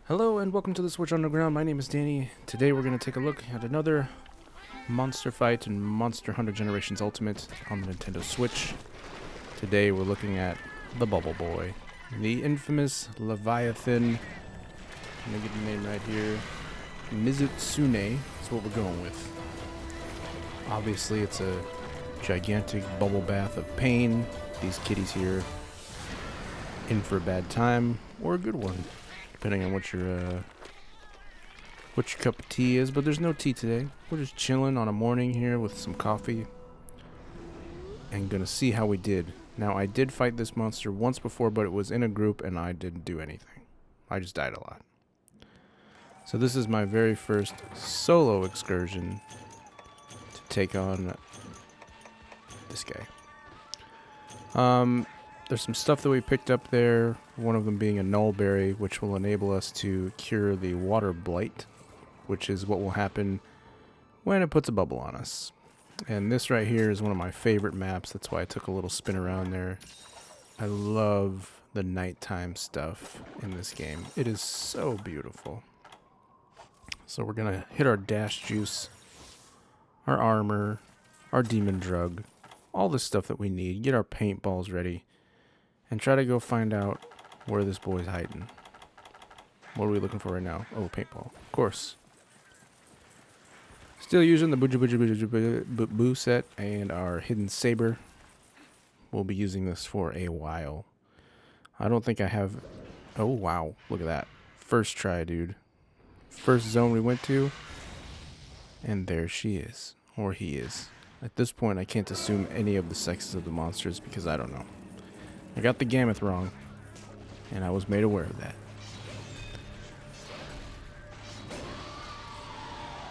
Hello and welcome to the Switch Underground. My name is Danny. Today we're going to take a look at another Monster Fight and Monster Hunter Generations Ultimate on the Nintendo Switch. Today we're looking at the Bubble Boy, the infamous Leviathan. Let me get the name right here. Mizutsune is what we're going with. Obviously it's a gigantic bubble bath of pain. These kitties here in for a bad time or a good one, depending on what your cup of tea is. But there's no tea today. We're just chilling on a morning here with some coffee and gonna see how we did. Now, I did fight this monster once before, but it was in a group and I didn't do anything. I just died a lot. So this is my very first solo excursion to take on this guy. There's some stuff that we picked up there, one of them being a nullberry, which will enable us to cure the water blight, which is what will happen when it puts a bubble on us. And this right here is one of my favorite maps, that's why I took a little spin around there. I love the nighttime stuff in this game. It is so beautiful. So we're gonna hit our dash juice, our armor, our demon drug, all the stuff that we need, get our paintballs ready, and try to go find out where this boy's hiding. What are we looking for right now? Oh, paintball. Of course. Still using the Boo set and our hidden saber. We'll be using this for a while. I don't think I have... Oh, wow. Look at that. First try, dude. First zone we went to. And there she is. Or he is. At this point, I can't assume any of the sexes of the monsters because I don't know. I got the gamut wrong, and I was made aware of that.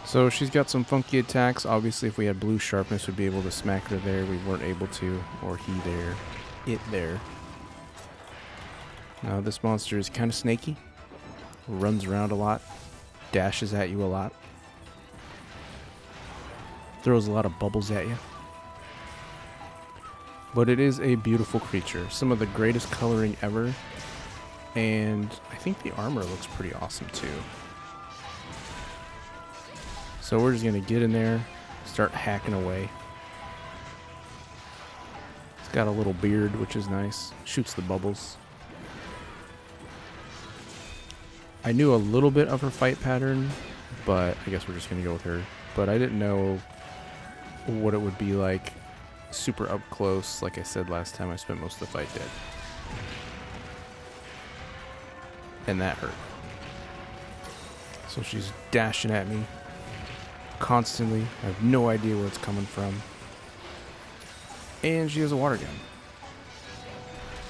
So she's got some funky attacks. Obviously, if we had blue sharpness, we'd be able to smack her there. We weren't able to, or he there, it there. Now this monster is kind of snaky, runs around a lot, dashes at you a lot, throws a lot of bubbles at you. But it is a beautiful creature. Some of the greatest coloring ever. And I think the armor looks pretty awesome too. So we're just going to get in there, start hacking away. It's got a little beard, which is nice. Shoots the bubbles. I knew a little bit of her fight pattern, but I guess we're just going to go with her. But I didn't know what it would be like super up close. Like I said last time, I spent most of the fight dead. And that hurt. So she's dashing at me constantly. I have no idea where it's coming from. And she has a water gun.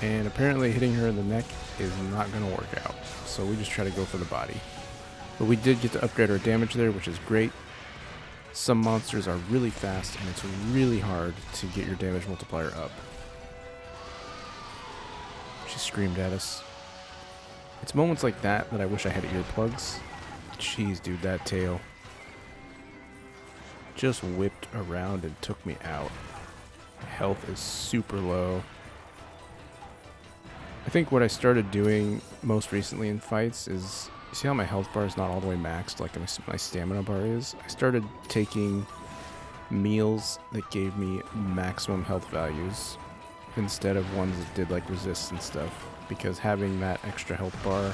And apparently hitting her in the neck is not going to work out. So we just try to go for the body. But we did get to upgrade our damage there, which is great. Some monsters are really fast, and it's really hard to get your damage multiplier up. She screamed at us. It's moments like that that I wish I had earplugs. Jeez, dude, that tail just whipped around and took me out. My health is super low. I think what I started doing most recently in fights is... You see how my health bar is not all the way maxed like my stamina bar is? I started taking meals that gave me maximum health values instead of ones that did like resist and stuff, because having that extra health bar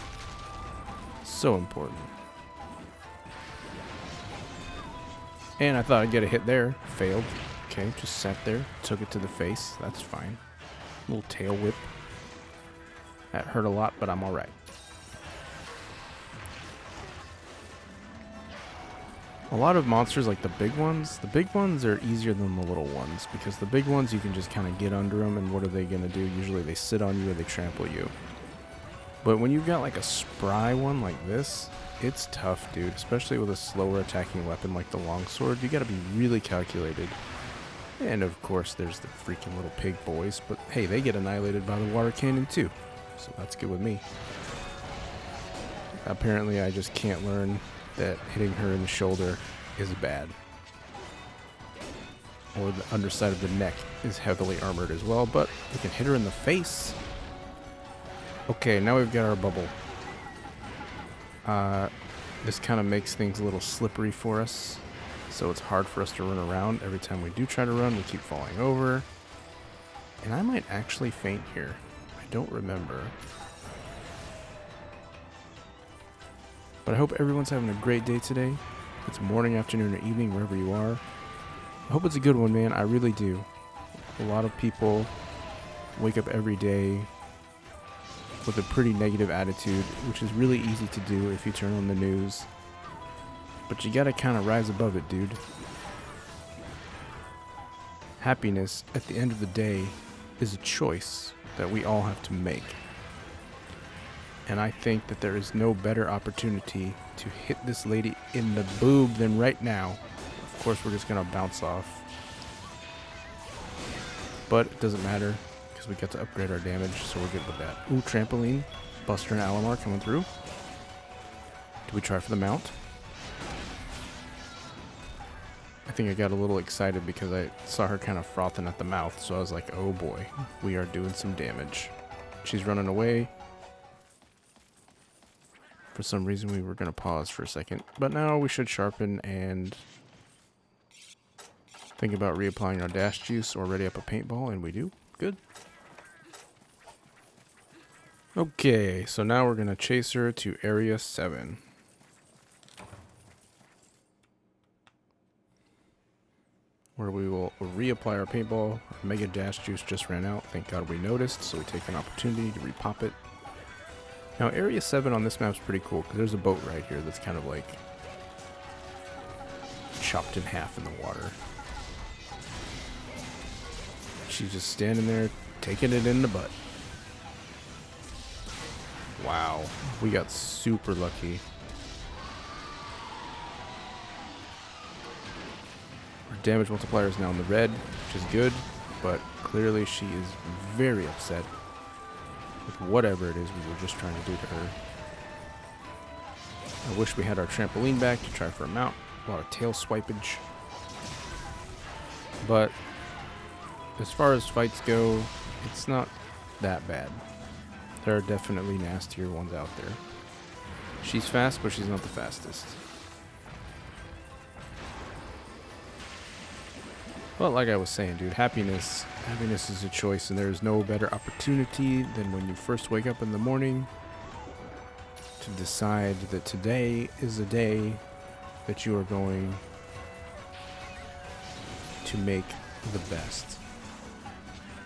is so important. And I thought I'd get a hit there. Failed. Okay, just sat there, took it to the face. That's fine. Little tail whip. That hurt a lot, but I'm alright. A lot of monsters, like the big ones are easier than the little ones, because the big ones you can just kind of get under them, and what are they going to do? Usually they sit on you or they trample you. But when you've got like a spry one like this, it's tough, dude, especially with a slower attacking weapon like the Longsword. You got to be really calculated. And of course there's the freaking little pig boys, but hey, they get annihilated by the water cannon too, so that's good with me. Apparently I just can't learn that hitting her in the shoulder is bad. Or the underside of the neck is heavily armored as well, but we can hit her in the face. Okay, now we've got our bubble. This kind of makes things a little slippery for us, so it's hard for us to run around. Every time we do try to run, we keep falling over. And I might actually faint here. I don't remember. But I hope everyone's having a great day today. It's morning, afternoon, or evening, wherever you are. I hope it's a good one, man. I really do. A lot of people wake up every day with a pretty negative attitude, which is really easy to do if you turn on the news. But you gotta kind of rise above it, dude. Happiness, at the end of the day, is a choice that we all have to make. And I think that there is no better opportunity to hit this lady in the boob than right now. Of course, we're just gonna bounce off. But it doesn't matter, because we get to upgrade our damage, so we're good with that. Ooh, trampoline. Buster and Alamar coming through. Do we try for the mount? I think I got a little excited because I saw her kind of frothing at the mouth, so I was like, oh boy, we are doing some damage. She's running away. For some reason, we were going to pause for a second, but now we should sharpen and think about reapplying our dash juice or ready up a paintball, and we do. Good. Okay, so now we're going to chase her to Area 7. Where we will reapply our paintball. Our Mega Dash Juice just ran out. Thank God we noticed, so we take an opportunity to repop it. Now, Area 7 on this map is pretty cool, because there's a boat right here that's kind of like chopped in half in the water. She's just standing there, taking it in the butt. Wow, we got super lucky. Our damage multiplier is now in the red, which is good, but clearly she is very upset with whatever it is we were just trying to do to her. I wish we had our trampoline back to try for a mount. A lot of tail swipage. But as far as fights go, it's not that bad. There are definitely nastier ones out there. She's fast, but she's not the fastest. Well, like I was saying, dude, happiness is a choice, and there's no better opportunity than when you first wake up in the morning to decide that today is a day that you are going to make the best.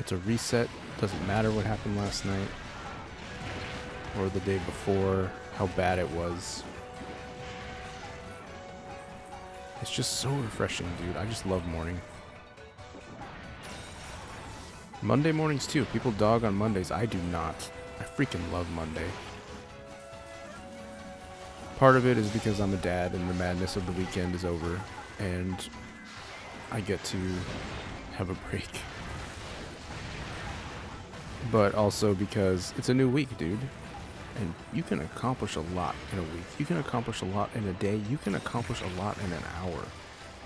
It's a reset. Doesn't matter what happened last night or the day before, how bad it was. It's just so refreshing, dude. I just love morning. Monday mornings too. People dog on Mondays. I do not. I freaking love Monday. Part of it is because I'm a dad and the madness of the weekend is over and I get to have a break. But also because it's a new week, dude. And you can accomplish a lot in a week. You can accomplish a lot in a day. You can accomplish a lot in an hour.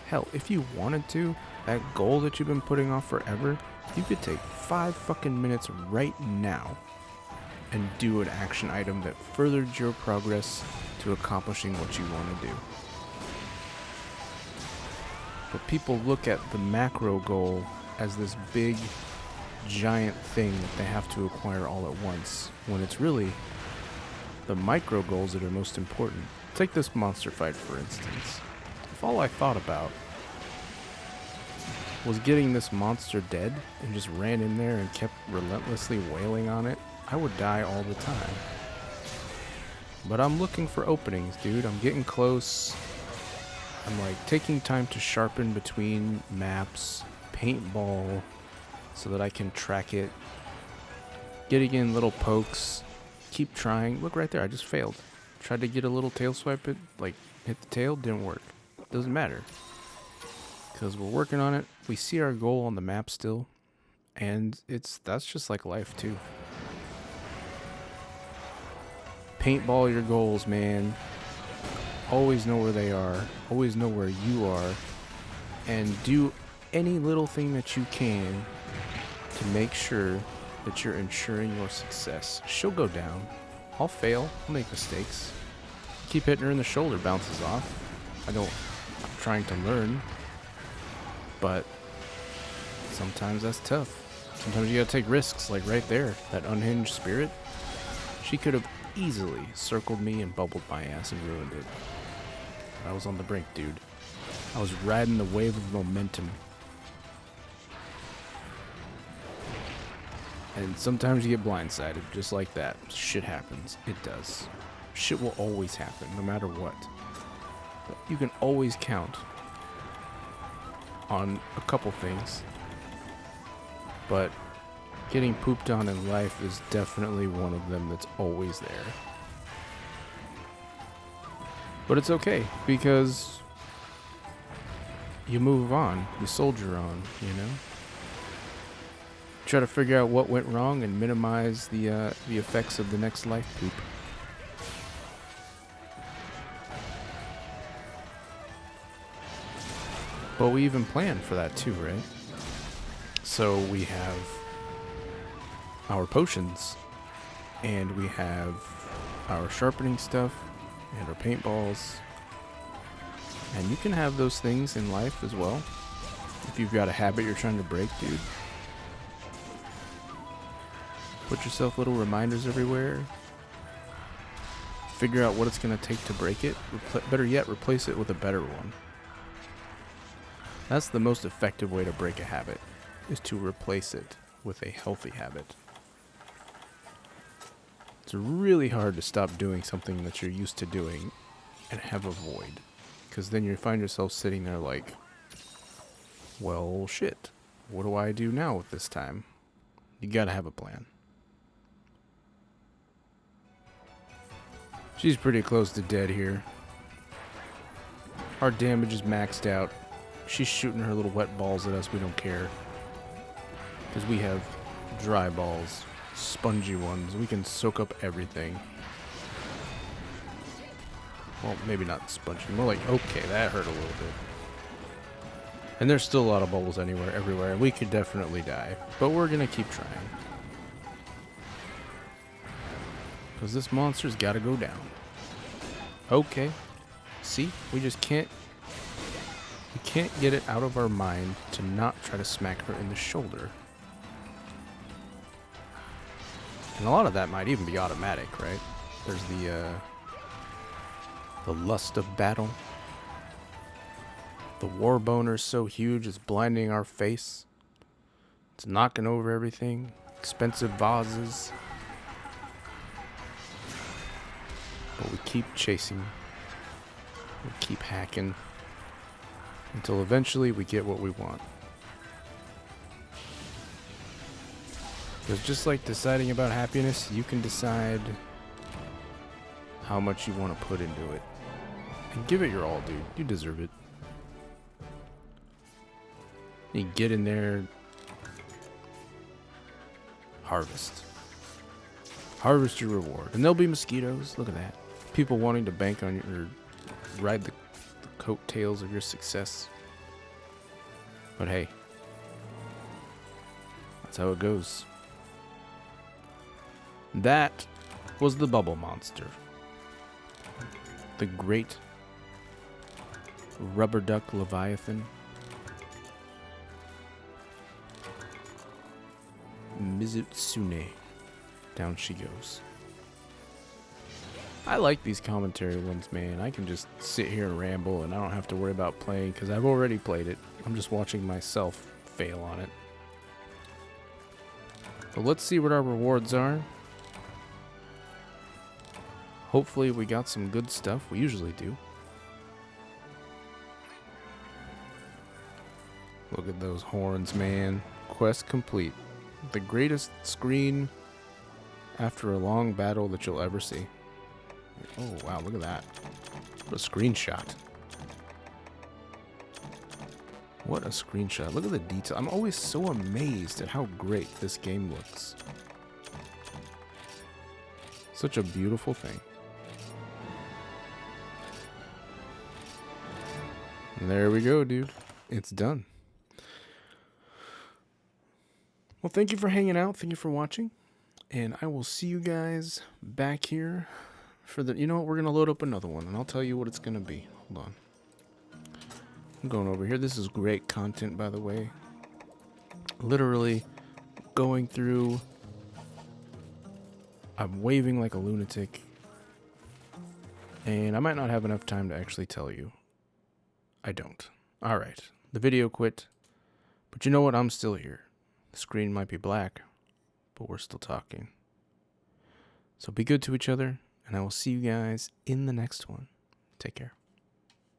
Hell, if you wanted to, that goal that you've been putting off forever, you could take 5 fucking minutes right now and do an action item that furthered your progress to accomplishing what you want to do. But people look at the macro goal as this big, giant thing that they have to acquire all at once, when it's really the micro goals that are most important. Take this monster fight, for instance. If all I thought about was getting this monster dead and just ran in there and kept relentlessly wailing on it, I would die all the time. But I'm looking for openings, dude. I'm getting close. I'm like taking time to sharpen between maps, paintball, so that I can track it. Getting in little pokes. Keep trying. Look right there, I just failed. Tried to get a little tail swipe it, like hit the tail, didn't work. Doesn't matter. Because we're working on it. We see our goal on the map still. And that's just like life too. Paintball your goals, man. Always know where they are. Always know where you are. And do any little thing that you can to make sure that you're ensuring your success. She'll go down. I'll fail. I'll make mistakes. keep hitting her in the shoulder, bounces off. I'm trying to learn, but sometimes that's tough. Sometimes you gotta take risks, like right there, that unhinged spirit. She could have easily circled me and bubbled my ass and ruined it. I was on the brink, dude. I was riding the wave of momentum. And sometimes you get blindsided, just like that. Shit happens. It does. Shit will always happen, no matter what. But you can always count on a couple things. But getting pooped on in life is definitely one of them that's always there. But it's okay, because you move on, you soldier on, you know? Try to figure out what went wrong and minimize the effects of the next life poop. But we even plan for that too, right? So we have our potions, and we have our sharpening stuff, and our paintballs. And you can have those things in life as well. If you've got a habit you're trying to break, dude. Put yourself little reminders everywhere. Figure out what it's going to take to break it. Better yet, replace it with a better one. That's the most effective way to break a habit, is to replace it with a healthy habit. It's really hard to stop doing something that you're used to doing and have a void. Because then you find yourself sitting there like, well, shit. What do I do now with this time? You gotta have a plan. She's pretty close to dead here. Our damage is maxed out. She's shooting her little wet balls at us. We don't care. Because we have dry balls. Spongy ones. We can soak up everything. Well, maybe not spongy. More like, okay, that hurt a little bit. And there's still a lot of bubbles everywhere. And we could definitely die. But we're going to keep trying. Because this monster's got to go down. Okay. See? We just can't... We can't get it out of our mind to not try to smack her in the shoulder. And a lot of that might even be automatic, right? There's the lust of battle. The war boner's so huge it's blinding our face. It's knocking over everything. Expensive vases. But we keep chasing. We keep hacking. Until eventually we get what we want. Because just like deciding about happiness, you can decide how much you want to put into it. And give it your all, dude. You deserve it. You get in there. Harvest. Harvest your reward. And there'll be mosquitoes. Look at that. People wanting to bank on your... ride the coattails of your success. But hey. That's how it goes. That was the bubble monster. The great rubber duck leviathan. Mizutsune. Down she goes. I like these commentary ones, man. I can just sit here and ramble and I don't have to worry about playing because I've already played it. I'm just watching myself fail on it. But let's see what our rewards are. Hopefully we got some good stuff. We usually do. Look at those horns, man. Quest complete. The greatest screen after a long battle that you'll ever see. Oh, wow, look at that. What a screenshot. What a screenshot. Look at the detail. I'm always so amazed at how great this game looks. Such a beautiful thing. And there we go, dude. It's done. Well, thank you for hanging out. Thank you for watching. And I will see you guys back here You know what? We're gonna load up another one, and I'll tell you what it's gonna be. Hold on. I'm going over here. This is great content, by the way. Literally going through. I'm waving like a lunatic, and I might not have enough time to actually tell you. I don't. All right. The video quit, but you know what? I'm still here. The screen might be black, but we're still talking. So be good to each other, and I will see you guys in the next one. Take care.